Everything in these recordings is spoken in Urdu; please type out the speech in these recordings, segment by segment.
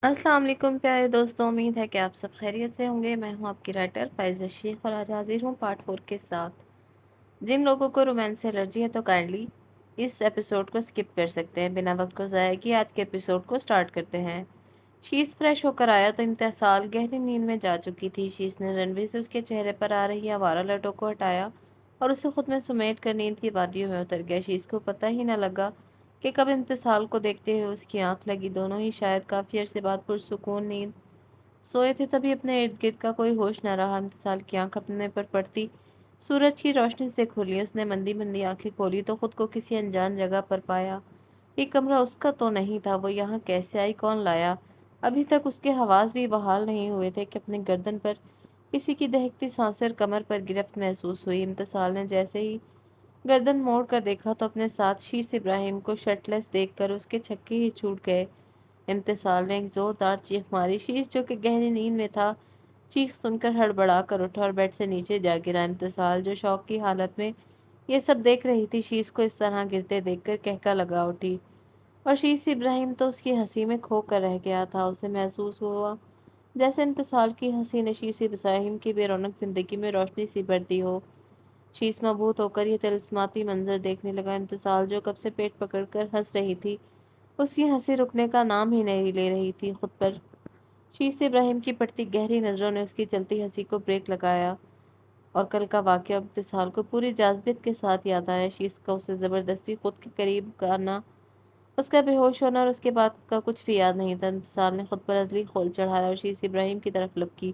السلام علیکم پیارے دوستوں، امید ہے کہ آپ سب خیریت سے ہوں گے۔ میں ہوں آپ کی رائٹر فائزہ شیخ اور آج حاضر ہوں پارٹ 4 کے ساتھ۔ جن لوگوں کو رومانس سے الرجی ہے تو کائنڈلی اس ایپیسوڈ کو سکپ کر سکتے ہیں۔ بنا وقت کو ضائع کیے آج کے ایپیسوڈ کو سٹارٹ کرتے ہیں۔ شیش فریش ہو کر آیا تو امتسال گہری نیند میں جا چکی تھی۔ شیش نے رنویر سے اس کے چہرے پر آ رہی آوارہ لٹوں کو ہٹایا اور اسے خود میں سمیٹ کر نیند کی وادیوں میں اتر گیا۔ شیش کو پتہ ہی نہ لگا کہ کب امتسال کو دیکھتے ہوئے اس کی آنکھ لگی۔ دونوں ہی شاید کافی عرصے بعد پرسکون نیند سوئے تھے، تبھی اپنے ارد گرد کا کوئی ہوش نہ رہا۔ امتسال کی آنکھ اپنے پر پڑتی سورج کی روشنی سے کھلی۔ اس نے مندی مندی آنکھیں کھولی تو خود کو کسی انجان جگہ پر پایا۔ یہ کمرہ اس کا تو نہیں تھا، وہ یہاں کیسے آئی، کون لایا؟ ابھی تک اس کے حواس بھی بحال نہیں ہوئے تھے کہ اپنی گردن پر کسی کی دہکتی سانسیں اور کمر پر گرفت محسوس ہوئی۔ امتسال نے جیسے ہی گردن موڑ کر دیکھا تو اپنے ساتھ شیش ابراہیم کو شرٹلیس دیکھ کر اس کے چھکے ہی چھوٹ گئے۔ امتسال نے ایک زوردار چیخ ماری۔ شیش جو کہ گہری نیند میں تھا، چیخ سن کر ہڑبڑا کر اٹھا اور بیڈ سے نیچے جا گرا۔ امتسال جو شوق کی حالت میں یہ سب دیکھ رہی تھی، شیش کو اس طرح گرتے دیکھ کر کہکا لگا اٹھی، اور شیش ابراہیم تو اس کی ہنسی میں کھو کر رہ گیا تھا۔ اسے محسوس ہوا جیسے امتسال کی ہنسی نے شیش ابراہیم کی بے رونق زندگی میں روشنی سی بھر دی ہو۔ شیش مبہوت ہو کر یہ طلسماتی منظر دیکھنے لگا۔ امتسال جو کب سے پیٹ پکڑ کر ہنس رہی تھی، اس کی ہنسی رکنے کا نام ہی نہیں لے رہی تھی۔ خود پر شیش ابراہیم کی پڑتی گہری نظروں نے اس کی چلتی ہنسی کو بریک لگایا، اور کل کا واقعہ امتسال کو پوری جاذبیت کے ساتھ یاد آیا۔ شیش کا اسے زبردستی خود کے قریب کرنا، اس کا بے ہوش ہونا اور اس کے بعد کا کچھ بھی یاد نہیں تھا۔ امتسال نے خود پر عزلی خول چڑھایا اور شیش ابراہیم کی طرف لپکی۔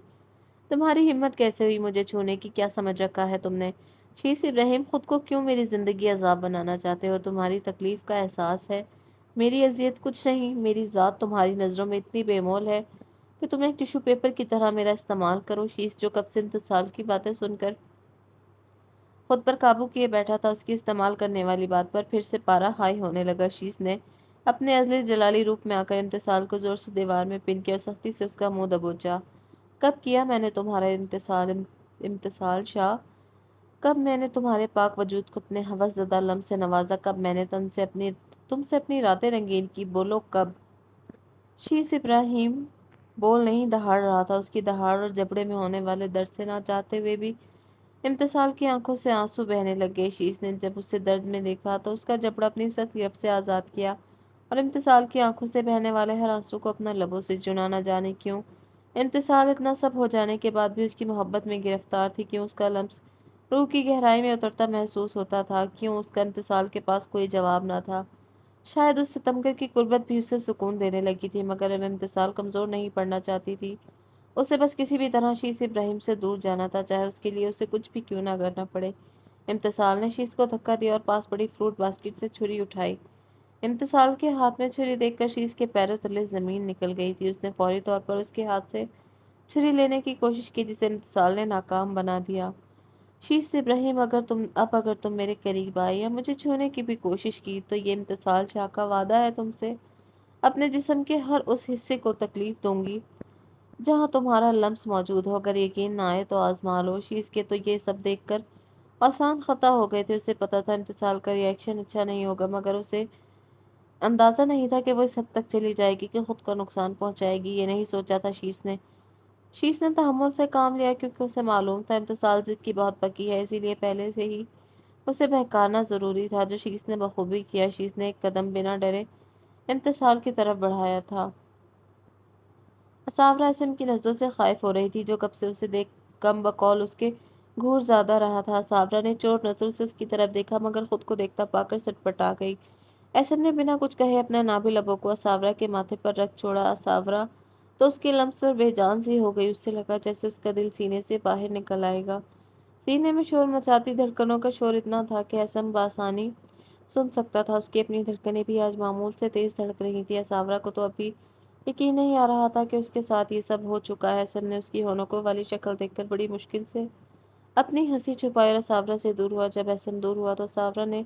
تمہاری ہمت کیسے ہوئی مجھے چھونے کی؟ کیا سمجھ رکھا ہے تم نے؟ شیش ابراہیم، خود کو کیوں میری زندگی عذاب بنانا چاہتے ہو؟ تمہاری تکلیف کا احساس ہے، میری اذیت کچھ نہیں۔ میری ذات تمہاری نظروں میں اتنی بے مول ہے کہ تم ایک ٹشو پیپر کی طرح میرا استعمال کرو۔ شیش جو کب سے امتسال کی باتیں سن کر خود پر قابو کیے بیٹھا تھا، اس کی استعمال کرنے والی بات پر پھر سے پارا ہائی ہونے لگا۔ شیش نے اپنے ازلی جلالی روپ میں آ کر امتسال کو زور سے دیوار میں پن کیا اور سختی سے اس کا منہ دبوچا۔ کب کیا میں نے تمہارا امتسال شاہ؟ کب میں نے تمہارے پاک وجود کو اپنے ہوس زدہ لمس سے نوازا؟ کب میں نے تم سے اپنی راتیں رنگین کی؟ بولو کب؟ شیش ابراہیم بول نہیں دہاڑ رہا تھا۔ اس کی دہاڑ اور جبڑے میں ہونے والے درد سے نہ چاہتے ہوئے بھی امتسال کی آنکھوں سے آنسو بہنے لگے۔ شیش نے جب اسے درد میں دیکھا تو اس کا جبڑا اپنی سخت گرفت سے آزاد کیا اور امتسال کی آنکھوں سے بہنے والے ہر آنسو کو اپنا لبوں سے چنا۔ نہ جانے کیوں امتسال اتنا سب ہو جانے کے بعد بھی اس کی محبت میں گرفتار تھی۔ کیوں اس کا لمس روح کی گہرائی میں اترتا محسوس ہوتا تھا؟ کیوں اس کا امتسال کے پاس کوئی جواب نہ تھا؟ شاید اس ستمگر کی قربت بھی اسے سکون دینے لگی تھی، مگر اب امتسال کمزور نہیں پڑنا چاہتی تھی۔ اسے بس کسی بھی طرح شیش ابراہیم سے دور جانا تھا، چاہے اس کے لیے اسے کچھ بھی کیوں نہ کرنا پڑے۔ امتسال نے شیش کو دھکا دیا اور پاس پڑی فروٹ باسکٹ سے چھری اٹھائی۔ امتسال کے ہاتھ میں چھری دیکھ کر شیش کے پیروں تلے زمین نکل گئی تھی۔ اس نے فوری طور پر اس کے ہاتھ سے چھری لینے کی کوشش کی، جسے امتسال نے ناکام بنا دیا۔ شیش ابراہیم، اگر تم میرے قریب آئے یا مجھے چھونے کی بھی کوشش کی تو یہ امتسال شاہ کا وعدہ ہے تم سے اپنے جسم کے ہر اس حصے کو تکلیف دوں گی جہاں تمہارا لمس موجود ہو۔ اگر یقین نہ آئے تو آزما لو۔ شیش کے تو یہ سب دیکھ کر آسان خطا ہو گئے تھے۔ اسے پتا تھا امتسال کا ریئیکشن اچھا نہیں ہوگا، مگر اسے اندازہ نہیں تھا کہ وہ اس حد تک چلی جائے گی کہ خود کو نقصان پہنچائے گی۔ یہ نہیں سوچا تھا شیش نے تحمل سے کام لیا، کیونکہ اسے معلوم تھا امتسال ضد کی بہت پکی ہے، اسی لیے پہلے سے ہی اسے بہکانا ضروری تھا، جو شیش نے بخوبی کیا۔ شیش نے ایک قدم بنا ڈرے امتسال کی طرف بڑھایا تھا۔ اساورا اسم کی نظروں سے خائف ہو رہی تھی، جو کب سے اسے دیکھ کم بقول اس کے گھور زیادہ رہا تھا۔ اساورا نے چور نظروں سے اس کی طرف دیکھا، مگر خود کو دیکھتا پا کر سٹپٹا گئی۔ ایسم نے بنا کچھ کہے اپنے نابی لبوں کو اساورا کے ماتھے پر رکھ چھوڑا۔ اساورا تو اس کے لمس پر بے جان سی ہو گئی۔ اس سے لگا جیسے اس کا دل سینے سے باہر نکل آئے گا۔ سینے میں شور مچاتی دھڑکنوں کا شور اتنا تھا کہ ایسم بآسانی سن سکتا تھا۔ اس کی اپنی دھڑکنیں بھی آج معمول سے تیز دھڑک رہی تھیں۔ اساورا کو تو ابھی یقین نہیں آ رہا تھا کہ اس کے ساتھ یہ سب ہو چکا ہے۔ ایسم نے اس کی ہونکوں والی شکل دیکھ کر بڑی مشکل سے اپنی ہنسی چھپائی اور اساورا سے دور ہوا۔ جب ایسم دور ہوا تو اساورا نے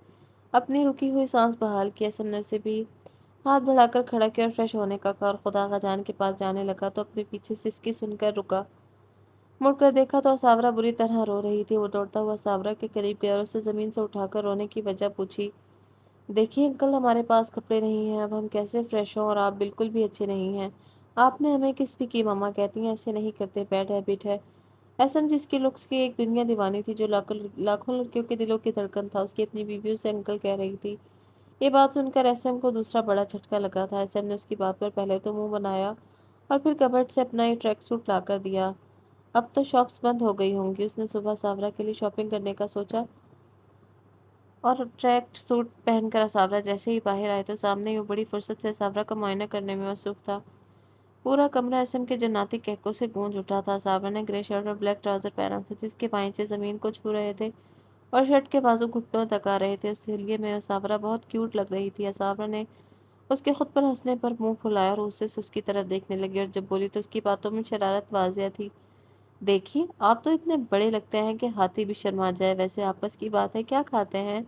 اپنی رکی ہوئی سانس بحال کی۔ ایسم نے اسے بھی ہاتھ بڑھا کر کھڑا کیا اور فریش ہونے کا کہا، اور خدا کا جان کے پاس جانے لگا تو اپنے پیچھے سسکی سن کر رکا۔ مڑ کر دیکھا تو اساورا بری طرح رو رہی تھی۔ وہ دوڑتا ہوا اساورا کے قریب گیا اور اسے زمین سے اٹھا کر رونے کی وجہ پوچھی۔ دیکھیے انکل، ہمارے پاس کپڑے نہیں ہیں، اب ہم کیسے فریش ہوں، اور آپ بالکل بھی اچھے نہیں ہیں۔ آپ نے ہمیں کس بھی کی ماما کہتی ہیں ایسے نہیں کرتے، بیڈ ہیبٹ ہے۔ ایسم جس کی لکس کی ایک دنیا دیوانی تھی، جو لاکھوں لاکھوں لڑکیوں کے دلوں کی دھڑکن تھا، اس کی اپنی بیویوں سے انکل کہہ رہی تھی۔ یہ بات سن کر ایسم کو دوسرا بڑا جھٹکا لگا تھا۔ ایسم نے اس کی بات پر پہلے تو منہ بنایا اور پھر کبرٹ سے اپنا یہ ٹریک سوٹ لا کر دیا۔ اب تو شاپس بند ہو گئی ہوں گی۔ اس نے صبح ساورا کے لیے شاپنگ کرنے کا سوچا اور ٹریک سوٹ پہن کر ساورا جیسے ہی باہر آئے تو سامنے ہی وہ بڑی فرصت سے ساورا کا معائنہ کرنے میں مصروف تھا۔ پورا کمرہ ایسم کے جناتی کہکوں سے گونج اٹھا تھا۔ ساورا نے گرے شرٹ اور بلیک ٹراؤزر پہنا تھا، جس کے پائنچے زمین کو چھو رہے تھے اور شرٹ کے بازو گھٹنوں تک آ رہے تھے۔ اس لیے میں ساورا بہت کیوٹ لگ رہی تھی۔ ساورا نے اس کے خود پر ہنسنے پر منہ پھلایا اور اسے اس کی طرف دیکھنے لگی، اور جب بولی تو اس کی باتوں میں شرارت واضح تھی۔ دیکھیے، آپ تو اتنے بڑے لگتے ہیں کہ ہاتھی بھی شرما جائے۔ ویسے آپس کی بات ہے، کیا کھاتے ہیں؟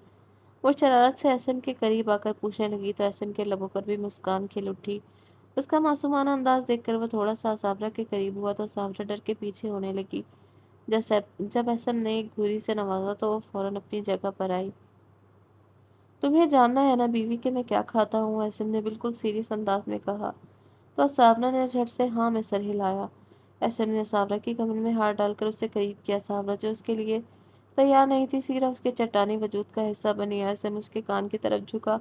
وہ شرارت سے ایسم کے قریب آ کر پوچھنے لگی تو ایسم کے لبوں پر بھی مسکان کھل اٹھی۔ اس کا معصومانہ انداز دیکھ کر وہ تھوڑا سا ساورا کے قریب ہوا تو ساورا ڈر کے پیچھے ہونے لگی۔ جب ایسم نے ایک گھوری سے نوازا تو وہ فوراً اپنی جگہ پر آئی۔ تمہیں جاننا ہے نا بیوی کہ میں کیا کھاتا ہوں؟ ایسم نے بالکل سیریس انداز میں کہا تو ساورا نے جھٹ سے ہاں میں سر ہلایا۔ ایسم نے ساورا کی کمر میں ہاتھ ڈال کر اسے قریب کیا۔ ساورا جو اس کے لیے تیار نہیں تھی، سیرا اس کے چٹانی وجود کا حصہ بنی۔ ایسم اس کے کان کی طرف جھکا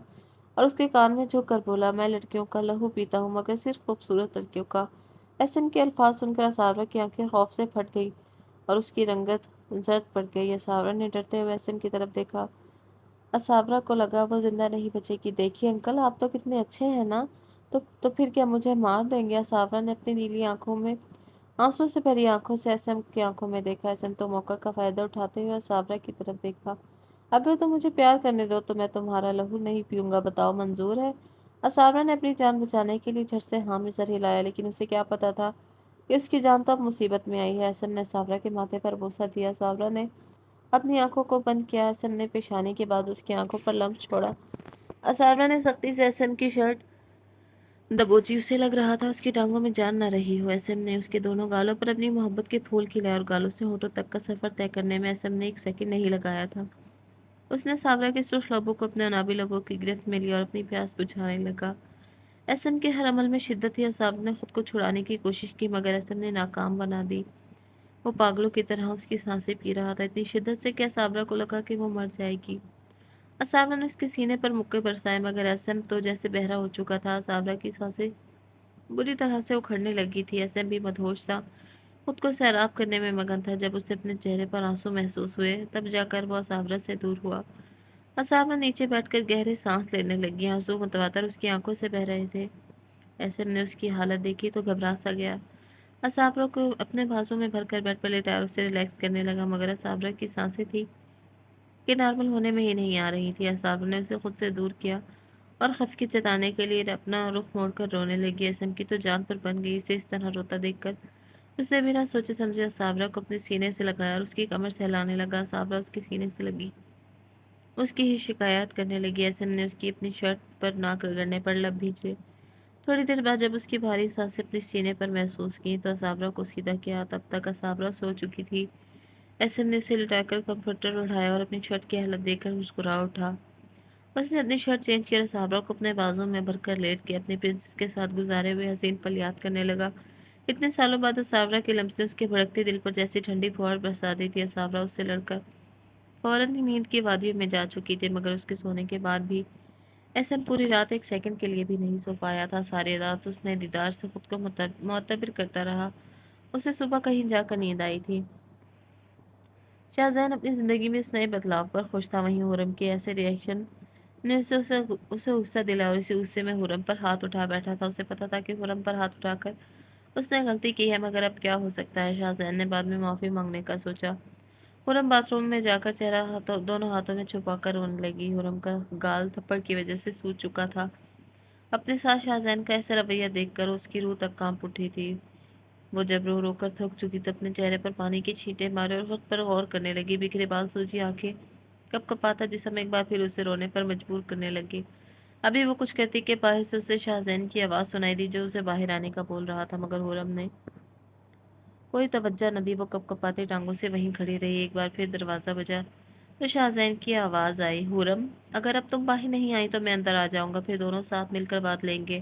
اور اس کے کان میں جھک کر بولا، میں لڑکیوں کا لہو پیتا ہوں، مگر صرف خوبصورت لڑکیوں کا۔ ایسم کے الفاظ سن کر ساورا کی آنکھیں خوف سے پھٹ گئی اور اس کی رنگت زرد پڑ گئی۔ ساورا نے ڈرتے ہوئے ایسم کی طرف دیکھا۔ ساورا کو لگا وہ زندہ نہیں بچے گی۔ دیکھیے انکل، آپ تو کتنے اچھے ہیں نا، تو پھر کیا مجھے مار دیں گے؟ ساورا نے اپنی نیلی آنکھوں میں آنسو سے بھری آنکھوں سے ایسم کی آنکھوں میں دیکھا۔ ایسم تو موقع کا فائدہ اٹھاتے ہوئے ساورا کی طرف دیکھا۔ اگر تم مجھے پیار کرنے دو تو میں تمہارا لہو نہیں پیوں گا، بتاؤ منظور ہے؟ ساورا نے اپنی جان بچانے کے لیے جھٹ سے ہاں میں سر ہلایا، لیکن اسے کیا پتا تھا کہ اس کی جان تو اب مصیبت میں آئی ہے۔ ایسم نے ساورا کے ماتھے پر بوسہ دیا۔ ساورا نے اپنی آنکھوں کو بند کیا۔ ایسم نے پیشانی کے بعد اس کی آنکھوں پر لمس چھوڑا۔ ساورا نے سختی سے ایسم کی شرٹ دبوچی۔ اسے لگ رہا تھا اس کی ٹانگوں میں جان نہ رہی ہو۔ ایسم نے اس کے دونوں گالوں پر اپنی محبت کے پھول کھلائے اور گالوں سے ہونٹوں تک کا سفر طے کرنے میں ایسم نے ایک سیکنڈ نہیں لگایا تھا۔ اس نے ساورا کے سرخ لبوں کو اپنے انابی لبوں کی گرفت میں لیا اور اپنی پیاس بجھانے لگا۔ ایسم کے ہر عمل میں شدت تھی اور ساورا نے خود کو چھڑانے کی کوشش کی، مگر ایسم نے ناکام بنا دی۔ وہ پاگلوں کی طرح اس کی سانسیں پی رہا تھا، اتنی شدت سے کہ ساورا کو لگا کہ وہ مر جائے گی۔ ساورا نے اس کے سینے پر مکے برسائے، مگر ایسم تو جیسے بہرا ہو چکا تھا۔ ساورا کی سانسیں بری طرح سے اکھڑنے لگی تھی۔ ایسم بھی مدہوش سا خود کو سیراب کرنے میں مگن تھا۔ جب اسے اپنے چہرے پر آنسو محسوس ہوئے تب جا کر وہ ساورا سے دور ہوا۔ ساورا نیچے بیٹھ کر گہرے سانس لینے لگی۔ آنسو متواتر اس کی آنکھوں سے بہہ رہے تھے۔ ایسم نے اس کی حالت دیکھی تو گھبرا سا گیا۔ ساورا کو اپنے بازو میں بھر کر بیڈ پر لیٹایا اور اسے ریلیکس کرنے لگا، مگر ساورا کی سانسیں تھی کہ نارمل ہونے میں ہی نہیں آ رہی تھی۔ ساورا نے اسے خود سے دور کیا اور خفگی جتانے کے لیے اپنا رخ موڑ کر رونے لگی۔ ایسم کی تو جان پر بن گئی۔ اسے اس طرح روتا دیکھ کر اس نے بنا سوچے سمجھے ساورا کو اپنے سینے سے لگایا اور اس کی کمر سے ہلانے لگا۔ ساورا اس کے سینے سے لگی، اس کی ہی شکایات کرنے لگی۔ ایسم نے اس کی اپنی شرٹ پر ناک رگڑنے پر لب بھیجے۔ تھوڑی دیر بعد جب اس کی بھاری سانسیں اپنے سینے پر محسوس کی تو ساورا کو سیدھا کیا۔ تب تک ساورا سو چکی تھی۔ ایسم نے اسے لٹا کر کمفرٹر اڑایا اور اپنی شرٹ کی حالت دیکھ کر مسکرا اٹھا۔ اس نے اپنی شرٹ چینج کی اور ساورا کو اپنے بازوں میں بھر کر لیٹ کے اپنی پرنسس کے ساتھ گزارے ہوئے حسین پل یاد کرنے لگا۔ اتنے سالوں بعد ساورا کے لمس نے اس کے بھڑکتے دل پر جیسی ٹھنڈی پھوار برسا دی تھی۔ ساورا اس سے لڑ کر فوراً ہی نیند کی وادیوں میں جا چکی تھی، مگر اس کے سونے کے بعد بھی ایسم پوری رات ایک سیکنڈ کے لیے بھی نہیں سو پایا تھا۔ ساری رات اس نے دیدار سے خود کو معتبر کرتا رہا۔ اسے صبح کہیں جا کر نیند آئی تھی۔ شاہ زین اپنی زندگی میں اس نئے بدلاؤ پر خوش تھا، وہیں حرم کے ایسے ریئیکشن نے اسے غصہ دلا اور اسی غصے میں حرم پر ہاتھ اٹھا بیٹھا تھا۔ اسے پتا تھا کہ حرم پر ہاتھ اٹھا کر اس نے غلطی کی ہے، مگر اب کیا ہو سکتا ہے؟ شاہ زین نے بعد میں معافی مانگنے کا سوچا۔ حرم باتھ روم میں جا کر چہرہ دونوں ہاتھوں میں چھپا کر رونے لگی۔ حرم کا گال تھپڑ کی وجہ سے سوج چکا تھا۔ اپنے ساتھ شاہ زین کا ایسا رویہ دیکھ کر اس کی روح تک کانپ اٹھی تھی۔ وہ جب رو رو کر تھک چکی تو اپنے چہرے پر پانی کی چھینٹیں مارے اور خود پر غور کرنے لگی۔ بکھرے بال، سوجی آنکھیں، کپ کپاتا جسم ایک بار پھر اسے رونے پر مجبور کرنے لگے۔ ابھی وہ کچھ کرتی کہ باہر سے اسے شاہ زین کی آواز سنائی دی، جو اسے باہر آنے کا بول رہا تھا، مگر حرم نے کوئی توجہ نہ دی۔ وہ کپ کپاتے ٹانگوں سے وہیں کھڑی رہی۔ ایک بار پھر دروازہ بجا تو شاہ زین کی آواز آئی، حرم، اگر اب تم باہر نہیں آئی تو میں اندر آ جاؤں گا، پھر دونوں ساتھ مل کر بات لیں گے۔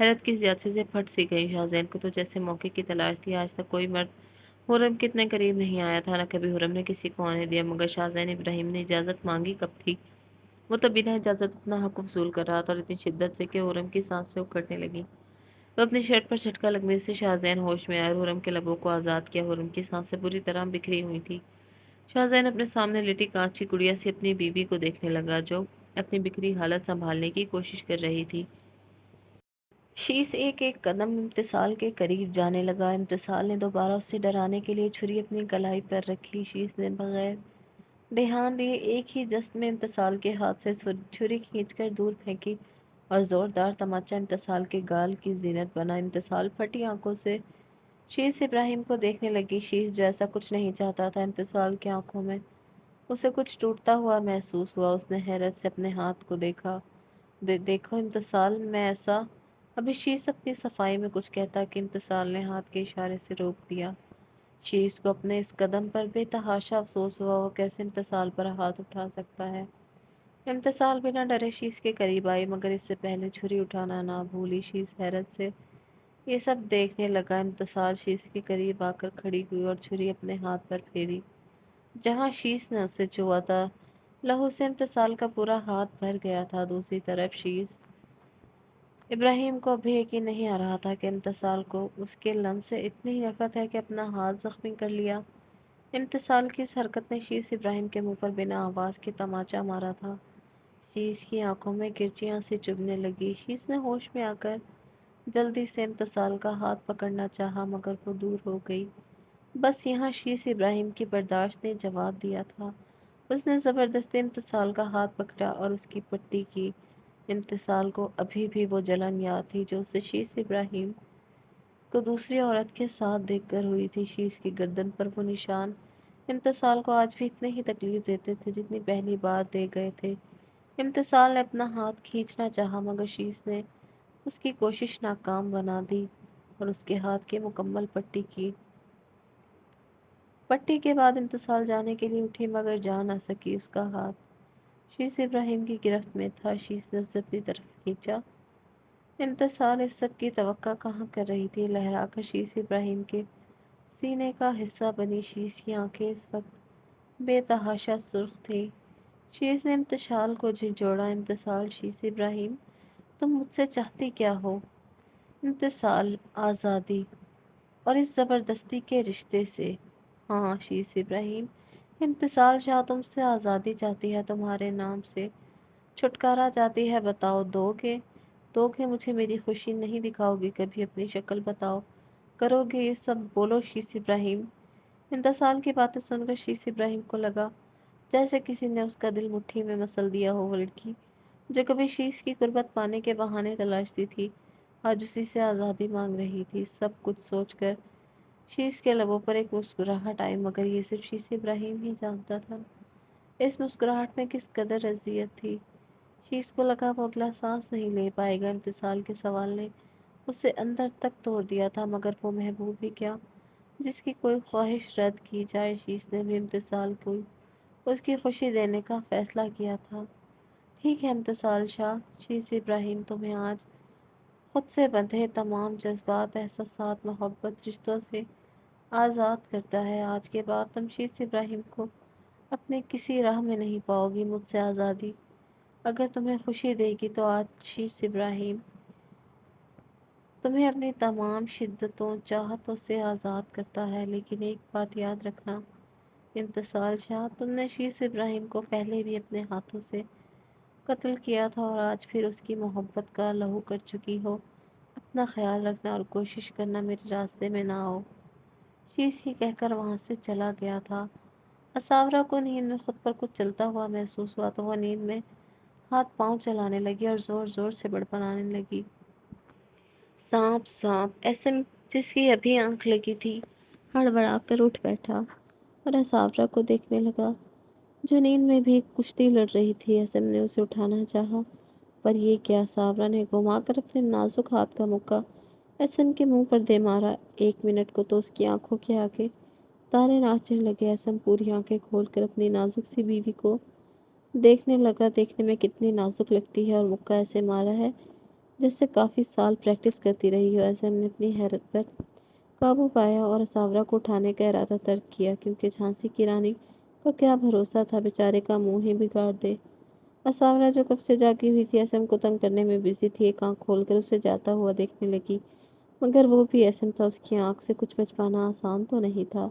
حیرت کی زیادتی سے پھٹ سی گئی۔ شاہزین کو تو جیسے موقع کی تلاش تھی۔ آج تک کوئی مرد حرم کے اتنے قریب نہیں آیا تھا، نہ کبھی حرم نے کسی کو آنے دیا، مگر شاہزین ابراہیم نے اجازت مانگی کب تھی؟ وہ تو بنا اجازت اپنا حق وصول کر رہا تھا، اور اتنی شدت سے کہ حرم کی سانس سے اکھڑنے لگی۔ وہ اپنی شرٹ پر جھٹکا لگنے سے شاہزین ہوش میں آیا اور حرم کے لبوں کو آزاد کیا۔ حرم کی سانسیں بری طرح بکھری ہوئی تھی۔ شاہزین اپنے سامنے لیٹی کانچ کی گڑیا سے اپنی بیوی کو دیکھنے لگا، جو اپنی بکھری حالت سنبھالنے کی کوشش کر رہی تھی۔ شیش ایک ایک قدم امتسال کے قریب جانے لگا۔ امتسال نے دوبارہ اسے ڈرانے کے لیے چھری اپنی کلائی پر رکھی۔ شیش نے بغیر دھیان دیے ایک ہی جست میں امتسال کے ہاتھ سے چھری کھینچ کر دور پھینکی اور زوردار تماچا امتسال کے گال کی زینت بنا۔ امتسال پھٹی آنکھوں سے شیش ابراہیم کو دیکھنے لگی۔ شیش جو ایسا کچھ نہیں چاہتا تھا، امتسال کی آنکھوں میں اسے کچھ ٹوٹتا ہوا محسوس ہوا۔ اس نے حیرت سے اپنے ہاتھ کو دیکھا۔ دیکھو امتسال، میں ایسا۔ ابھی شیش اپنی صفائی میں کچھ کہتا کہ امتسال نے ہاتھ کے اشارے سے روک دیا۔ شیش کو اپنے اس قدم پر بے تحاشا افسوس ہوا۔ وہ کیسے امتسال پر ہاتھ اٹھا سکتا ہے؟ امتسال بنا ڈرے شیش کے قریب آئی، مگر اس سے پہلے چھری اٹھانا نہ بھولی۔ شیش حیرت سے یہ سب دیکھنے لگا۔ امتسال شیش کے قریب آ کر کھڑی ہوئی اور چھری اپنے ہاتھ پر پھیری جہاں شیش نے اسے چھوا تھا۔ لہو سے امتسال کا پورا ہاتھ بھر گیا تھا۔ دوسری طرف شیش ابراہیم کو ابھی یقین نہیں آ رہا تھا کہ امتسال کو اس کے لمس سے اتنی نفرت ہے کہ اپنا ہاتھ زخمی کر لیا۔ امتسال کی اس حرکت نے شیش ابراہیم کے منہ پر بنا آواز کے تماچا مارا تھا۔ شیش کی آنکھوں میں کرچیاں سی چبھنے لگی۔ شیش نے ہوش میں آ کر جلدی سے امتسال کا ہاتھ پکڑنا چاہا، مگر وہ دور ہو گئی۔ بس یہاں شیش ابراہیم کی برداشت نے جواب دیا تھا۔ اس نے زبردستی امتسال کا ہاتھ پکڑا اور اس کی پٹی کی۔ امتسال کو ابھی بھی وہ جلن یاد تھی جو اسے شیش ابراہیم کو دوسری عورت کے ساتھ دیکھ کر ہوئی تھی۔ شیش کی گردن پر وہ نشان امتسال کو آج بھی اتنے ہی تکلیف دیتے تھے جتنی پہلی بار دے گئے تھے۔ امتسال نے اپنا ہاتھ کھینچنا چاہا، مگر شیش نے اس کی کوشش ناکام بنا دی اور اس کے ہاتھ کی مکمل پٹی کی۔ پٹی کے بعد امتسال جانے کے لیے اٹھی، مگر جا نہ سکی۔ اس کا ہاتھ شیش ابراہیم کی گرفت میں تھا۔ شیش نے اسے اپنی طرف کھینچا۔ امتسال اس سب کی توقع کہاں کر رہی تھی؟ لہرا کر شیش ابراہیم کے سینے کا حصہ بنی۔ شیش کی آنکھیں اس وقت بے تحاشا سرخ تھی۔ شیش نے امتسال کو جھنجھوڑا۔ امتسال، شیش ابراہیم، تم مجھ سے چاہتی کیا ہو؟ امتسال، آزادی، اور اس زبردستی کے رشتے سے۔ ہاں شیش ابراہیم، امتسال شاہ تم سے آزادی چاہتی ہے، تمہارے نام سے چھٹکارا چاہتی ہے۔ بتاؤ، دو گے مجھے میری خوشی؟ نہیں دکھاؤ گی کبھی اپنی شکل؟ بتاؤ، کرو گے یہ سب؟ بولو شیش ابراہیم۔ امتسال کی باتیں سن کر شیش ابراہیم کو لگا جیسے کسی نے اس کا دل مٹھی میں مسل دیا ہو۔ وہ لڑکی جو کبھی شیش کی قربت پانے کے بہانے تلاشتی تھی، آج اسی سے آزادی مانگ رہی تھی۔ سب کچھ سوچ کر شیش کے لبوں پر ایک مسکراہٹ آئی، مگر یہ صرف شیش ابراہیم ہی جانتا تھا اس مسکراہٹ میں کس قدر اذیت تھی۔ شیش کو لگا وہ اگلا سانس نہیں لے پائے گا۔ امتسال کے سوال نے اسے اندر تک توڑ دیا تھا، مگر وہ محبوب بھی کیا جس کی کوئی خواہش رد کی جائے؟ شیش نے بھی امتسال کو اس کی خوشی دینے کا فیصلہ کیا تھا۔ ٹھیک ہے امتسال شاہ، شیش ابراہیم تمہیں آج خود سے بندھے تمام جذبات، احساسات، محبت، رشتوں سے آزاد کرتا ہے۔ آج کے بعد تم شیش ابراہیم کو اپنے کسی راہ میں نہیں پاؤ گی۔ مجھ سے آزادی اگر تمہیں خوشی دے گی تو آج شیش ابراہیم تمہیں اپنی تمام شدتوں، چاہتوں سے آزاد کرتا ہے۔ لیکن ایک بات یاد رکھنا امتسال شاہ، تم نے شیش ابراہیم کو پہلے بھی اپنے ہاتھوں سے قتل کیا تھا اور آج پھر اس کی محبت کا لہو کر چکی ہو۔ اپنا خیال رکھنا اور کوشش کرنا میرے راستے میں نہ آؤ۔ شیش ہی کہہ کر وہاں سے چلا گیا تھا۔ اساورا کو نیند میں خود پر کچھ چلتا ہوا محسوس ہوا تو وہ نیند میں ہاتھ پاؤں چلانے لگی اور زور زور سے بڑبڑانے لگی۔ سانپ سانپ! ایسم جس کی ابھی آنکھ لگی تھی ہڑبڑا کر اٹھ بیٹھا اور اساورا کو دیکھنے لگا جو نیند میں بھی ایک کشتی لڑ رہی تھی۔ ایسم نے اسے اٹھانا چاہا، پر یہ کیا! اساورا نے گھما کر اپنے نازک ہاتھ کا مکہ ایسم کے منہ پر دے مارا۔ ایک منٹ کو تو اس کی آنکھوں کے آگے تارے ناچنے لگے۔ ایسم پوری آنکھیں کھول کر اپنی نازک سی بیوی کو دیکھنے لگا۔ دیکھنے میں کتنی نازک لگتی ہے، اور مکہ ایسے مارا ہے جس سے کافی سال پریکٹس کرتی رہی ہو۔ ایسے نے اپنی حیرت پر قابو پایا اور اساورہ کو اٹھانے کا ارادہ ترک کیا، کیونکہ جھانسی کی رانی کا کیا بھروسہ تھا بیچارے کا منہ ہی بگاڑ دے۔ اساورہ جو کب سے جاگی ہوئی تھی، ایسم کو تنگ کرنے میں بزی تھی، ایک آنکھ کھول کر اسے جاتا ہوا دیکھنے لگی، مگر وہ بھی ایسم تھا، اس کی آنکھ سے کچھ بچ پانا آسان تو نہیں تھا۔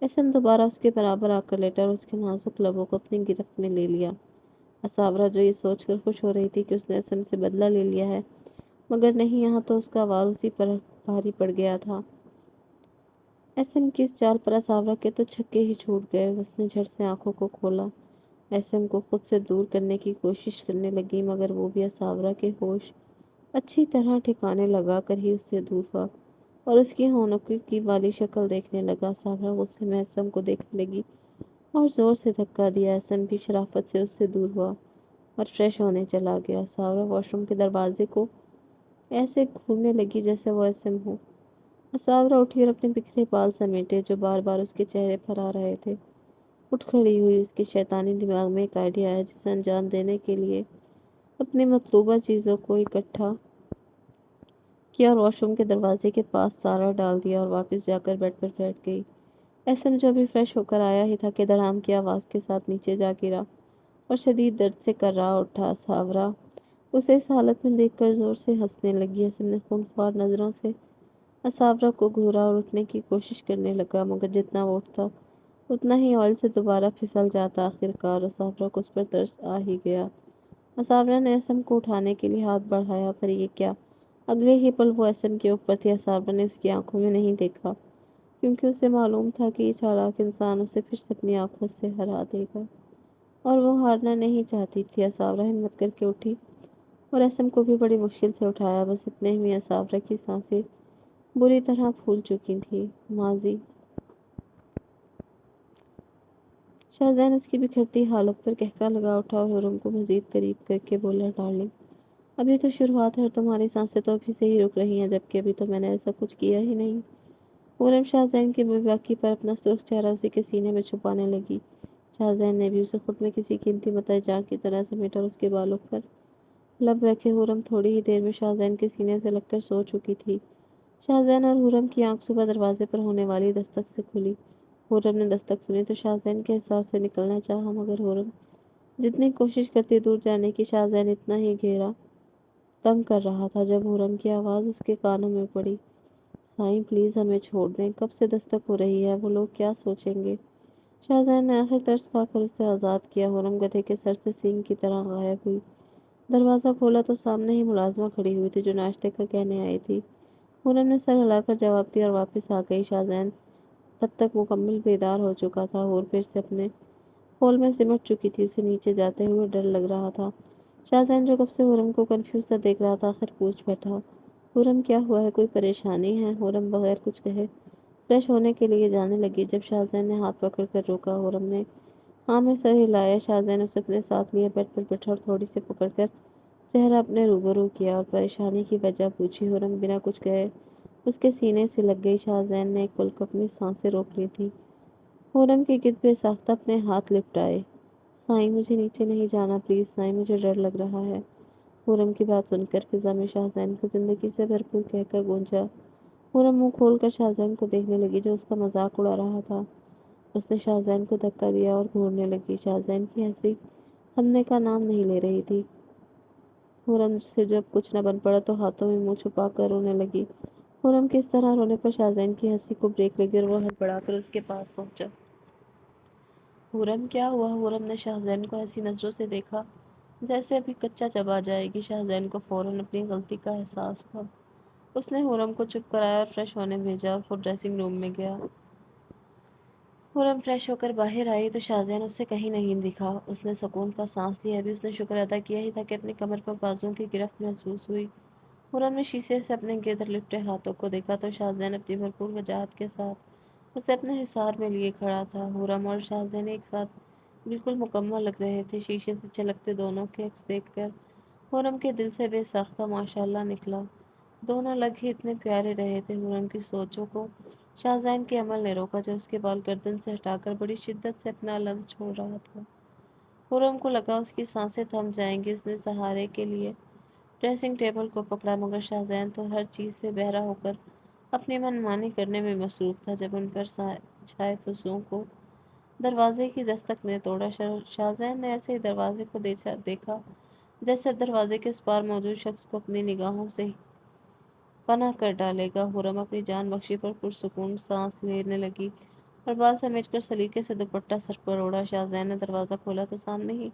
ایسم دوبارہ اس کے برابر آ کر لیٹا اور اس کے نازک لبوں کو اپنی گرفت میں لے لیا۔ اساورہ جو یہ سوچ کر خوش ہو رہی تھی کہ اس نے ایسم سے بدلہ لے لیا ہے، مگر نہیں، یہاں تو اس کا وار اسی پر بھاری پڑ گیا تھا۔ ایسم کی اس چال پر اساورہ کے تو چھکے ہی چھوٹ گئے۔ اس نے جھٹ سے آنکھوں کو کھولا، ایسم کو خود سے دور کرنے کی کوشش کرنے لگی، مگر وہ بھی اساورہ کے ہوش اچھی طرح ٹھکانے لگا کر ہی اس سے دور ہوا اور اس کی ہونکی کی والی شکل دیکھنے لگا۔ اساورہ غصے میں ایسم کو دیکھنے لگی اور زور سے دھکا دیا۔ ایسم بھی شرافت سے اس سے دور ہوا اور فریش ہونے چلا گیا۔ اساورہ واش روم کے دروازے کو ایسے گھورنے لگی جیسے وہ ایسم ہو۔ اساورہ اٹھی اور اپنے بکھرے بال سمیٹے جو بار بار اس کے چہرے پر آ رہے تھے۔ اٹھ کھڑی ہوئی، اس کے شیطانی دماغ میں ایک آئیڈیا آیا جسے انجام دینے کے لیے اپنی مطلوبہ چیزوں کو اکٹھا کیا اور واش روم کے دروازے کے پاس سارا ڈال دیا اور واپس جا کر بیڈ پر بیٹھ گئی۔ ایسم جو ابھی فریش ہو کر آیا ہی تھا کہ دڑام کی آواز کے ساتھ نیچے جا گرا اور شدید درد سے کرا اٹھا۔ اساورہ اسے اس حالت میں دیکھ کر زور سے ہنسنے لگی۔ ایسم نے خونخوار نظروں سے اساورہ کو گھورا اور اٹھنے کی کوشش کرنے لگا، مگر جتنا وہ اٹھتا اتنا ہی آئل سے دوبارہ پھسل جاتا۔ آخرکار اساورہ کو اس پر ترس آ ہی گیا۔ اساورہ نے ایسم کو اٹھانے کے لیے ہاتھ بڑھایا، پر یہ کیا! اگلے ہی پل وہ ایسم کے اوپر تھی۔ اساورہ نے اس کی آنکھوں میں نہیں دیکھا، کیونکہ اسے معلوم تھا کہ یہ چالاک انسان اسے پھر سے اپنی آنکھوں سے ہرا دے گا، اور وہ ہارنا نہیں چاہتی تھی۔ اساورہ ہمت کر کے اٹھی اور ایسم کو بھی بڑی مشکل سے اٹھایا۔ بس اتنے میں اساورہ کی سانسیں بری طرح پھول چکی تھیں۔ ماضی شاہزین اس کی بکھرتی حالت پر قہقہ لگا اٹھا اور حرم کو مزید قریب کر کے بولا، ڈارلنگ، ابھی تو شروعات ہے اور تمہاری سانسیں تو ابھی سے ہی رک رہی ہیں، جبکہ ابھی تو میں نے ایسا کچھ کیا ہی نہیں۔ حرم شاہزین کی بے باکی پر اپنا سرخ چہرہ اسی کے سینے میں چھپانے لگی۔ شاہزین نے بھی اسے خود میں کسی قیمتی متاع جان کی طرح سمیٹا اور اس کے بالوں پر لب رکھے۔ حرم تھوڑی ہی دیر میں شاہزین کے سینے سے لگ کر سو چکی تھی۔ شاہزین اور حرم کی آنکھ صبح دروازے پر ہونے والی دستک سے کھلی۔ حرم نے دستک سنی تو شاہزین کے احساس سے نکلنا چاہا، مگر حرم جتنی کوشش کرتی دور جانے کی، شاہزین اتنا ہی گھیرا تنگ کر رہا تھا۔ جب حرم کی آواز اس کے کانوں میں پڑی، سائیں پلیز ہمیں چھوڑ دیں، کب سے دستک ہو رہی ہے، وہ لوگ کیا سوچیں گے؟ شاہزین نے آخر ترس کھا کر اسے آزاد کیا۔ حرم گدھے کے سر سے سینگ کی طرح غائب ہوئی۔ دروازہ کھولا تو سامنے ہی ملازمہ کھڑی ہوئی تھی جو ناشتے کا کہنے آئی تھی۔ حرم نے سر ہلا کر جواب دیا اور واپس آ گئی۔ شاہزین تب تک مکمل بیدار ہو چکا تھا اور پھر سے اپنے خول میں سمٹ چکی تھی۔ اسے نیچے جاتے ہوئے ڈر لگ رہا تھا۔ شاہزین جو کب سے حرم کو کنفیوز سا دیکھ رہا تھا، آخر پوچھ بیٹھا، حرم کیا ہوا ہے، کوئی پریشانی ہے؟ حرم بغیر کچھ کہے فریش ہونے کے لیے جانے لگی۔ جب شاہزین نے ہاتھ پکڑ کر روکا، حرم نے ہاں میں سر ہلایا۔ شاہزین اسے اپنے ساتھ لیے بیڈ پر بٹھا اور تھوڑی سی پکڑ کر چہرہ اپنے روبرو کیا اور پریشانی کی وجہ پوچھی۔ حرم بنا کچھ کہے اس کے سینے سے لگ گئی۔ شاہزین نے ایک پل کو اپنی سانسیں روک لی تھی۔ حرم کے گرد بے ساختہ اپنے ہاتھ لپٹائے۔ سائیں مجھے نیچے نہیں جانا پلیز، سائیں مجھے ڈر لگ رہا ہے۔ حرم کی بات سن کر فضا میں شاہزین کا زندگی سے بھرپور قہقہ گونجا۔ حرم منہ کھول کر شاہزین کو دیکھنے لگی جو اس کا مذاق اڑا رہا تھا۔ اس نے شاہزین کو دھکا دیا اور گھورنے لگی۔ شاہزین کی ہنسی تھمنے کا نام نہیں لے رہی تھی۔ حرم سے جب کچھ نہ بن پڑا تو ہاتھوں میں منہ چھپا کر رونے لگی۔ حرم کے اس طرح رونے پر شاہزین کی ہنسی کو بریک لگی اور وہ ہڑبڑا کر اس کے پاس پہنچا۔ حرم کیا ہوا؟ حرم نے شاہزین کو ایسی نظروں سے دیکھا جیسے ابھی کچا چبا جائے گی۔ شاہزین کو فوراً اپنی غلطی کا احساس ہوا۔ اس نے حرم کو چپ کرایا اور فریش ہونے بھیجا اور خود ڈریسنگ روم میں گیا۔ حرم فریش ہو کر باہر آئی تو شاہزین اس سے کہیں نہیں دکھا۔ اس نے سکون کا سانس لیا۔ ابھی اس نے شکر ادا کیا ہی تھا کہ اپنی کمر پر بازوؤں کی گرفت محسوس ہوئی۔ حرم نے شیشے سے اپنے گرد لپٹے ہاتھوں کو دیکھا تو شاہزین اپنی بھرپور وجاہت کے ساتھ اسے اپنے حصار میں لیے کھڑا تھا۔ حرم اور شاہزین ایک ساتھ بالکل مکمل لگ رہے تھے۔ شیشے سے چھلکتے دونوں کے عکس دیکھ کر حرم کے دل سے بے ساختہ ماشاءاللہ نکلا۔ دونوں لگ ہی اتنے پیارے رہے تھے۔ حرم کی سوچوں کو شاہزین کے عمل نے روکا جو اس کے بال گردن سے ہٹا کر بڑی شدت سے اپنا لفظ چھوڑ رہا تھا۔ حرم کو لگا اس کی سانسیں تھم جائیں گی۔ اس نے سہارے کے لیے ڈریسنگ ٹیبل کو پکڑا مگر شاہزین تو ہر چیز سے بہرا ہو کر اپنی من مانی کرنے میں مصروف تھا۔ جب ان پر چھائے فضول کو دروازے کی دستک نے توڑا، شاہزین نے ایسے ہی دروازے کو دیکھا جیسے دروازے کے اس پار موجود شخص کو اپنی نگاہوں سے پناہ کر ڈالے گا۔ حرم اپنی جان بخشی پر پرسکون سانس لینے لگی اور بال سمیٹ کر سلیقے سے دوپٹہ سر پر اوڑھا۔ شاہزین نے دروازہ کھولا تو سامنے ہی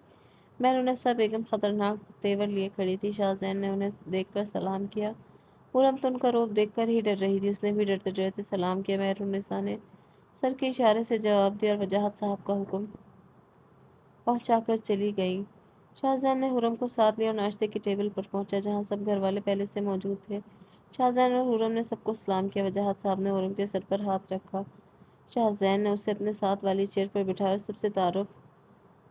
مہرونیسا بیگم خطرناک تیور لیے کھڑی تھی۔ شاہزین نے انہیں دیکھ کر سلام کیا۔ حرم تو ان کا روپ دیکھ کر ہی ڈر رہی تھی، اس نے بھی ڈرتے ڈرتے سلام کیا۔ مہرونیسا نے سر کے اشارے سے جواب دیا اور وجاہت صاحب کا حکم پہنچا کر چلی گئی۔ شاہزین نے حرم کو ساتھ لیا اور ناشتے کی ٹیبل پر پہنچا جہاں سب گھر والے پہلے سے موجود تھے۔ شاہزین اور حرم نے سب کو سلام کیا۔ وجاہت صاحب نے حرم کے سر پر ہاتھ رکھا۔ شاہزین نے اسے اپنے ساتھ والی چیئر پر بٹھایا اور سب سے تعارف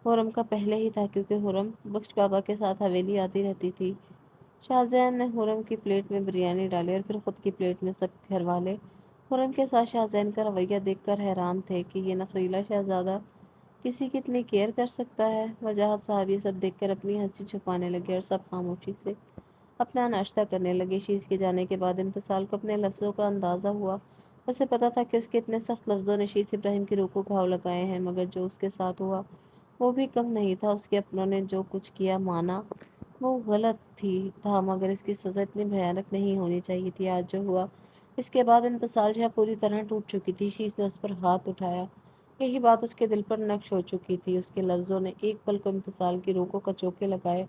حرم کا پہلے ہی تھا کیونکہ حرم بخش بابا کے ساتھ حویلی آتی رہتی تھی۔ شاہزین نے حرم کی پلیٹ میں بریانی ڈالی اور پھر خود کی پلیٹ میں۔ سب گھر والے حرم کے ساتھ شاہزین کا رویہ دیکھ کر حیران تھے کہ یہ نخریلا شہزادہ کسی کی اتنی کیئر کر سکتا ہے۔ وجاہت صاحب یہ سب دیکھ کر اپنی ہنسی چھپانے لگے اور سب خاموشی سے اپنا ناشتہ کرنے لگے۔ شیز کے جانے کے بعد امتسال کو اپنے لفظوں کا اندازہ ہوا۔ اسے پتا تھا کہ اس کے اتنے سخت لفظوں نے شیز ابراہیم کی روح کو گھاؤ لگائے ہیں، مگر جو اس کے ساتھ ہوا وہ بھی کم نہیں تھا۔ اس کے اپنوں نے جو کچھ کیا مانا وہ غلط تھا، مگر اس کی سزا اتنی بھیانک نہیں ہونی چاہیے تھی۔ آج جو ہوا اس کے بعد امتسال جہاں پوری طرح ٹوٹ چکی تھی۔ شیز نے اس پر ہاتھ اٹھایا، یہی بات اس کے دل پر نقش ہو چکی تھی۔ اس کے لفظوں نے ایک پل کو امتسال کی روح کو کچوکے لگائے،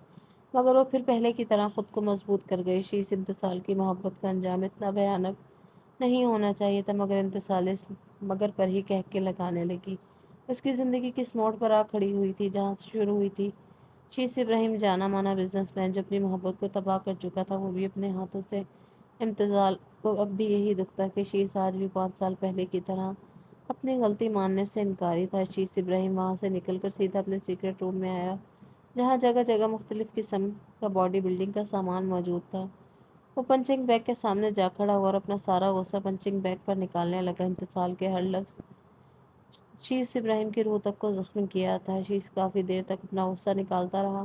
مگر وہ پھر پہلے کی طرح خود کو مضبوط کر گئی۔ شیز امتسال کی محبت کا انجام اتنا بھیانک نہیں ہونا چاہیے تھا، مگر امتسال اس مگر پر ہی کہہ کے لگانے لگی۔ اس کی زندگی کس موڑ پر آ کھڑی ہوئی تھی جہاں سے شروع ہوئی تھی۔ شیز ابراہیم جانا مانا بزنس مین جو اپنی محبت کو تباہ کر چکا تھا، وہ بھی اپنے ہاتھوں سے۔ امتسال کو اب بھی یہی دکھ تھا کہ شیز آج بھی 5 سال پہلے کی طرح اپنی غلطی ماننے سے انکاری تھا۔ شیز ابراہیم وہاں سے نکل کر سیدھا اپنے سیکرٹ روم میں آیا جہاں جگہ جگہ مختلف قسم کا باڈی بلڈنگ کا سامان موجود تھا۔ وہ پنچنگ بیگ کے سامنے جا کھڑا ہوا اور اپنا سارا غصہ پنچنگ بیگ پر نکالنے لگا۔ امتسال کے ہر لفظ شیز ابراہیم کی روح تک کو زخمی کیا تھا۔ شیز کافی دیر تک اپنا غصہ نکالتا رہا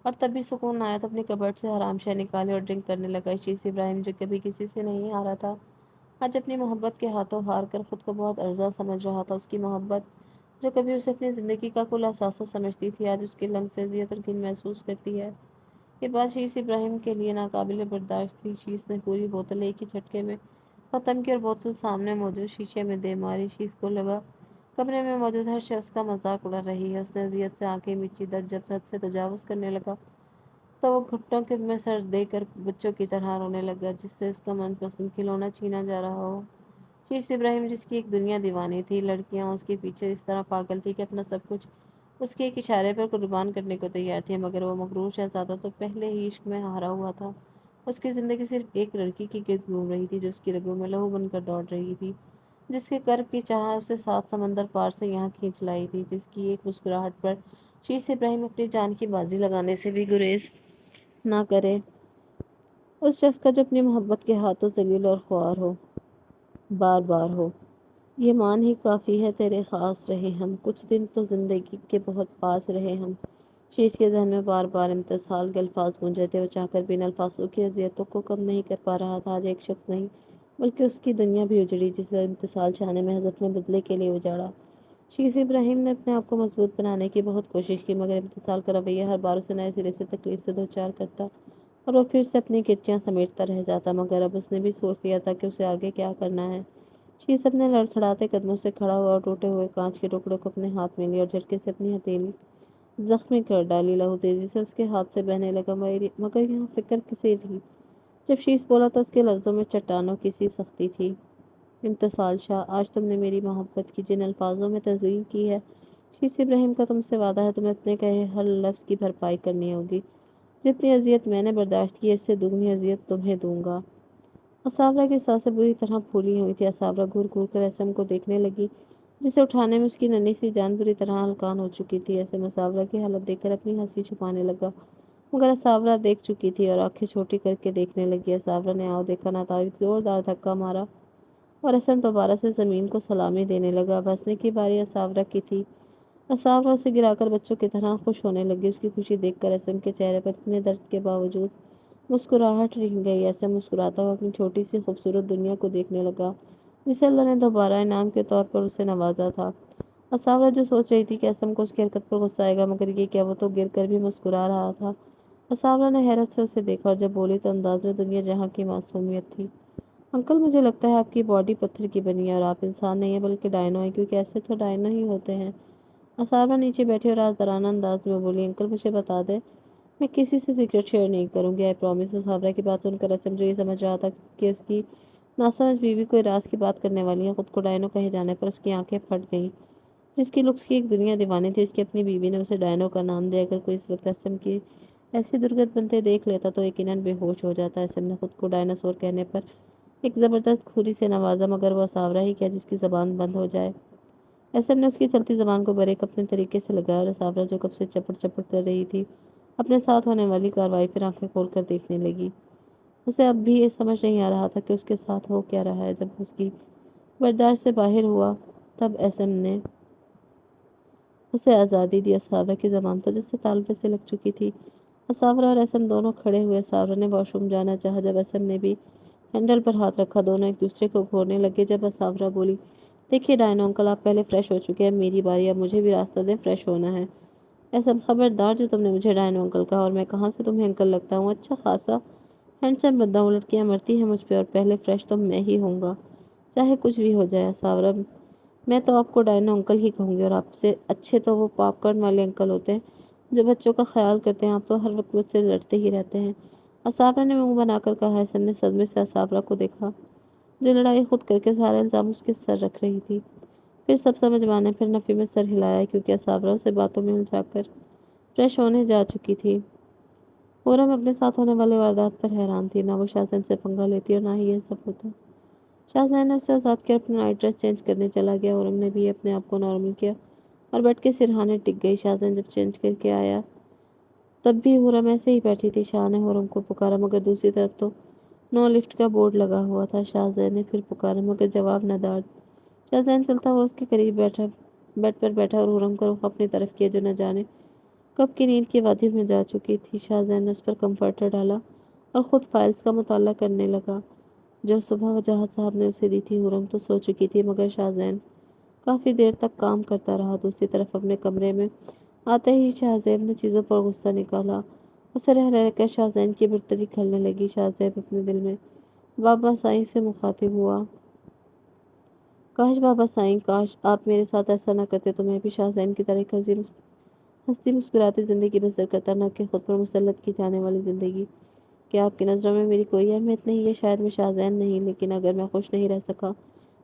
اور تب بھی سکون نہ آیا تو اپنی کبرٹ سے حرام شے نکالی اور ڈرنک کرنے لگا۔ شیز ابراہیم جو کبھی کسی سے نہیں ہارا تھا، آج اپنی محبت کے ہاتھوں ہار کر خود کو بہت ارزاں سمجھ رہا تھا۔ اس کی محبت جو کبھی اسے اپنی زندگی کا کل اثاثہ سمجھتی تھی، آج اس کے لمس سے اذیت اور گھن محسوس کرتی ہے۔ یہ بات شیز ابراہیم کے لیے ناقابل برداشت تھی۔ شیز نے پوری بوتل ایک ہی جھٹکے میں ختم کی اور بوتل سامنے موجود شیشے میں دے ماری۔ شیز کو لگا کمرے میں موجود ہر شخص کا مذاق اڑا رہی ہے۔ اس نے اذیت سے آنکھیں میچی۔ درد جب حد سے تجاوز کرنے لگا تو وہ گھٹنوں میں سر دے کر بچوں کی طرح رونے لگا جس سے اس کا من پسند کھلونا چھینا جا رہا ہو۔ شیز ابراہیم جس کی ایک دنیا دیوانی تھی، لڑکیاں اس کے پیچھے اس طرح پاگل تھی کہ اپنا سب کچھ اس کے ایک اشارے پر قربان کرنے کو تیار تھی، مگر وہ مغرور شہزادہ تو پہلے ہی عشق میں ہارا ہوا تھا۔ اس کی زندگی صرف ایک لڑکی کی گرد گھوم رہی تھی جو اس کی رگوں میں لہو بن کر دوڑ رہی تھی، جس کے کرب کی چاہت اسے 7 سمندر پار سے یہاں کھینچ لائی تھی، جس کی ایک مسکراہٹ پر شیز ابراہیم اپنی جان کی بازی لگانے سے بھی گریز نہ کرے۔ اس شخص کا جو اپنی محبت کے ہاتھوں ذلیل اور خوار ہو، بار بار ہو۔ یہ مان ہی کافی ہے تیرے خاص رہے ہم، کچھ دن تو زندگی کے بہت پاس رہے ہم۔ شیز کے ذہن میں بار بار امتسال کے الفاظ گونجے تھے۔ وہ چاہ کر بھی ان الفاظوں کی اذیتوں کو کم نہیں کر پا رہا تھا۔ آج ایک شخص نہیں بلکہ اس کی دنیا بھی اجڑی جسے امتسال شاہ نے محض اپنے بدلے کے لیے اجاڑا۔ شیز ابراہیم نے اپنے آپ کو مضبوط بنانے کی بہت کوشش کی، مگر امتسال کا رویہ ہر بار اسے نئے سرے سے تکلیف سے دوچار کرتا اور وہ پھر سے اپنی گٹیاں سمیٹتا رہ جاتا۔ مگر اب اس نے بھی سوچ لیا تھا کہ اسے آگے کیا کرنا ہے۔ شیز اپنے لڑکھڑاتے قدموں سے کھڑا ہوا اور ٹوٹے ہوئے کانچ کے ٹکڑے کو اپنے ہاتھ میں لیا اور جھٹکے سے اپنی ہتھیلی زخمی کر ڈالی۔ لہو تیزی سے اس کے ہاتھ سے بہنے لگا، مگر یہاں فکر کسی تھی؟ جب شیز بولا تو اس کے لفظوں میں چٹانوں کی سی سختی تھی۔ امتسال شاہ، آج تم نے میری محبت کی جن الفاظوں میں تزئین کی ہے، شیز ابراہیم کا تم سے وعدہ ہے تمہیں اپنے کہے ہر لفظ کی بھرپائی کرنی ہوگی۔ جتنی اذیت میں نے برداشت کی ہے، اس سے دگنی اذیت تمہیں دوں گا۔ اساورہ کی سانسیں بری طرح پھولی ہوئی تھی۔ اساورہ گھور گھور کر ایسم کو دیکھنے لگی جسے اٹھانے میں اس کی ننھی سی جان بری طرح ہلکان ہو چکی تھی۔ ایسم اساورہ کی حالت دیکھ کر اپنی ہنسی چھپانے لگا، مگر اساورہ دیکھ چکی تھی اور آنکھیں چھوٹی کر کے دیکھنے لگی۔ اساورہ نے آؤ دیکھا ناتابق زوردار دھکا مارا اور ایسم دوبارہ سے زمین کو سلامی دینے لگا۔ اب ہنسنے کی باری اساورہ کی تھی۔ اسافرہ اسے گرا کر بچوں کی طرح خوش ہونے لگی۔ اس کی خوشی دیکھ کر اسم کے چہرے پر اتنے درد کے باوجود مسکراہٹ رہ گئی۔ اسم مسکراتا ہوا اپنی چھوٹی سی خوبصورت دنیا کو دیکھنے لگا جسے اللہ نے دوبارہ انعام کے طور پر اسے نوازا تھا۔ اسافرہ جو سوچ رہی تھی کہ اسم کو اس کی حرکت پر غصہ آئے گا، مگر یہ کیا، وہ تو گر کر بھی مسکرا رہا تھا۔ اسافرہ نے حیرت سے اسے دیکھا اور جب بولی تو انداز میں دنیا جہاں کی معصومیت تھی۔ انکل، مجھے لگتا ہے آپ کی باڈی پتھر کی بنی ہے اور آپ انسان نہیں ہیں بلکہ ڈائنو ہیں، کیونکہ ایسے تو ڈائنو ہی ہوتے ہیں۔ اسافرہ نیچے بیٹھی اور رازدارانہ انداز میں بولی، انکل مجھے بتا دیں، میں کسی سے سیکرٹ شیئر نہیں کروں گی، آئی پرامس۔ اسافرہ کی بات سن کر اسم، جو یہ سمجھ رہا تھا کہ اس کی ناسمجھ بیوی کوئی راز کی بات کرنے والی ہے، خود کو ڈائنو کہے جانے پر اس کی آنکھیں پھٹ گئیں۔ جس کی لکس کی ایک دنیا دیوانی تھی، اس کی اپنی بیوی نے اسے ڈائنو کا نام دیا۔ اگر کوئی اس وقت اسم کی ایسی درگت بنتے دیکھ لیتا تو یقیناً بے ہوش ہو جاتا۔ اسم نے خود کو ڈائناسور کہنے پر ایک زبردست کھوری سے نوازا، مگر وہ اسافرہ ہی کیا جس کی زبان بند ہو جائے۔ اسم نے اس کی چلتی زبان کو بریک اپنے طریقے سے لگایا اور اسافرہ جو کب سے چپڑ چپڑ کر رہی تھی اپنے ساتھ ہونے والی کارروائی پر آنکھیں کھول کر دیکھنے لگی۔ اسے اب بھی یہ سمجھ نہیں آ رہا تھا کہ اس کے ساتھ ہو کیا رہا ہے۔ جب اس کی برداشت سے باہر ہوا تب اسم نے اسے آزادی دی۔ اسافرہ کی زبان تو جس سے تالوے سے لگ چکی تھی۔ اسافرہ اور اسم دونوں کھڑے ہوئے۔ اسافرہ نے واش روم جانا چاہا جب اسم نے بھی ہینڈل پر ہاتھ رکھا۔ دونوں ایک دوسرے کو گھورنے لگے۔ جب اسافرہ بولی، دیکھیے ڈائنو انکل، آپ پہلے فریش ہو چکے ہیں، میری باری، اب مجھے بھی راستہ دیں، فریش ہونا ہے۔ اسم، خبردار، جو تم نے مجھے ڈائنو انکل کہا، اور میں کہاں سے تمہیں انکل لگتا ہوں؟ اچھا خاصا ہینڈسم بندہ ہوں، لڑکیاں مرتی ہیں مجھ پہ، اور پہلے فریش تو میں ہی ہوں گا، چاہے کچھ بھی ہو جائے۔ اسافرہ، میں تو آپ کو ڈائنو انکل ہی کہوں گی، اور آپ سے اچھے تو وہ پاپ کارن والے انکل ہوتے ہیں جو بچوں کا خیال کرتے ہیں، آپ تو ہر وقت مجھ سے لڑتے ہی رہتے ہیں۔ اسافرہ نے منہ بنا کر کہا۔ اسم نے صدمے سے اسافرہ کو دیکھا جو لڑائی خود کر کے سارا الزام اس کے سر رکھ رہی تھی۔ پھر سب سمجھ بانے پھر نفی میں سر ہلایا، کیونکہ اسافرہ اسے باتوں میں الجھا کر فریش ہونے جا چکی تھی۔ خرم اپنے ساتھ ہونے والے واردات پر حیران تھی، نہ وہ شاہزین سے پنگا لیتی اور نہ ہی یہ سب ہوتا۔ شاہزین نے اسے آزاد کیا، اپنا نائٹ ڈریس چینج کرنے چلا گیا۔ خرم نے بھی اپنے آپ کو نارمل کیا اور بیٹھ کے سرہانے ٹک گئی۔ شاہزین جب چینج کر کے آیا تب بھی خرم ایسے ہی بیٹھی تھی۔ شاہ نے خرم کو پکارا، مگر دوسری طرف تو نو لفٹ کا بورڈ لگا ہوا تھا۔ شاہزین نے پھر پکارا، مگر جواب نہ دار۔ شاہزین چلتا ہوا اس کے قریب بیٹھا، بیڈ پر بیٹھا اور خرم کا رخ اپنی طرف کیا جو نہ جانے کب کی نیند کی وادی میں جا چکی تھی۔ شاہزین نے اس پر کمفرٹر ڈالا اور خود فائلز کا مطالعہ کرنے لگا جو صبح وجاہت صاحب نے اسے دی تھی۔ خرم تو سو چکی تھی، مگر شاہزین کافی دیر تک کام کرتا رہا۔ دوسری طرف اپنے کمرے میں آتے ہی شاہزیب نے چیزوں پر غصہ نکالا۔ اسے رہ رہ کر شاہزین کی برتری کھلنے لگی۔ شاہزیب اپنے دل میں بابا سائیں سے مخاطب ہوا، کاش بابا سائیں، کاش آپ میرے ساتھ ایسا نہ کرتے تو میں بھی شاہزین کی طرح ایک عظیم ہستی مسکراتی زندگی بسر کرتا، نہ کہ خود پر مسلط کی جانے والی زندگی۔ کیا آپ کی نظروں میں میری کوئی اہمیت نہیں ہے؟ شاید میں شاہزین نہیں، لیکن اگر میں خوش نہیں رہ سکا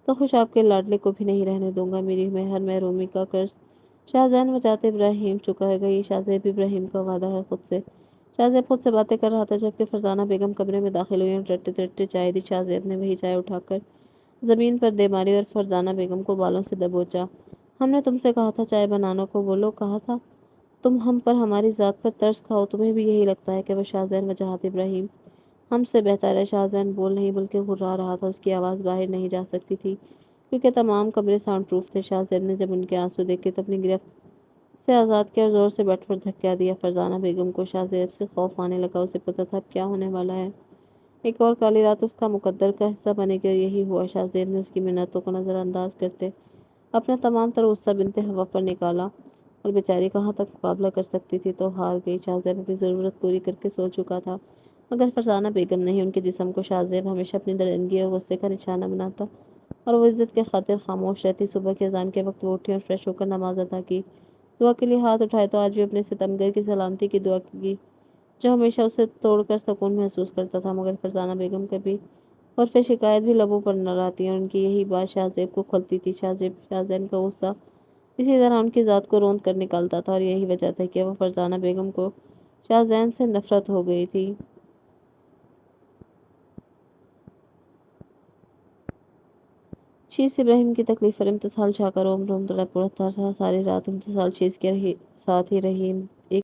تو خوش آپ کے لاڈلے کو بھی نہیں رہنے دوں گا۔ میری ہر محرومی کا قرض شاہزین وجاہت ابراہیم چکائے گا، یہ شاہزیب ابراہیم کا وعدہ ہے خود سے۔ شاہزیب خود سے باتیں کر رہا تھا جبکہ فرزانہ بیگم کمرے میں داخل ہوئی اور ڈرتے ڈرتے چائے دی۔ شاہزیب نے وہی چائے اٹھا کر زمین پر دے ماری اور فرزانہ بیگم کو بالوں سے دبوچا۔ ہم نے تم سے کہا تھا چائے بنانا کو، بولو، کہا تھا تم ہم پر، ہماری ذات پر ترس کھاؤ، تمہیں بھی یہی لگتا ہے کہ وہ شاہزین وجاہت ابراہیم ہم سے بہتر ہے؟ شاہزین بول نہیں بلکہ گھررا رہا تھا، اس کی آواز باہر نہیں جا سکتی تھی کیونکہ تمام کمرے ساؤنڈ پروف تھے۔ شاہزیب نے جب ان کے آنسو دیکھے تو اپنی گرفت سے آزاد کیا اور زور سے بیٹھ پر دھکا دیا۔ فرزانہ بیگم کو شاہزیب سے خوف آنے لگا، اسے پتہ تھا اب کیا ہونے والا ہے، ایک اور کالی رات اس کا مقدر کا حصہ بنے گی، اور یہی ہوا۔ شاہزیب نے اس کی منتوں کو نظر انداز کرتے اپنا تمام تر غصہ بنت ہوا پر نکالا، اور بیچاری کہاں تک مقابلہ کر سکتی تھی، تو ہار گئی۔ شاہزیب اپنی ضرورت پوری کر کے سو چکا تھا، مگر فرزانہ بیگم نہیں۔ ان کے جسم کو شاہزیب ہمیشہ اپنی درندگی اور غصے کا نشانہ بناتا اور وہ عزت کے خاطر خاموش رہتی۔ صبح کی اذان کے وقت وہ اٹھی اور فریش ہو کر نماز ادا کی، دعا کے لیے ہاتھ اٹھائے تو آج بھی اپنے ستمگر کی سلامتی کی دعا کی جو ہمیشہ اسے توڑ کر سکون محسوس کرتا تھا۔ مگر فرزانہ بیگم کبھی حرف شکایت بھی لبوں پر نہ لاتی اور ان کی یہی بات شاہزیب کو کھلتی تھی۔ شاہزین کا غصہ اسی طرح ان کی ذات کو روند کر نکالتا تھا، اور یہی وجہ تھی کہ وہ فرزانہ بیگم کو شاہزین سے نفرت ہو گئی تھی۔ شیز ابراہیم کی تکلیف پر امتصال شاہ کا روم روم تڑپ اٹھتا تھا۔ ساری رات امتصال شیز کے ساتھ ہی رہی۔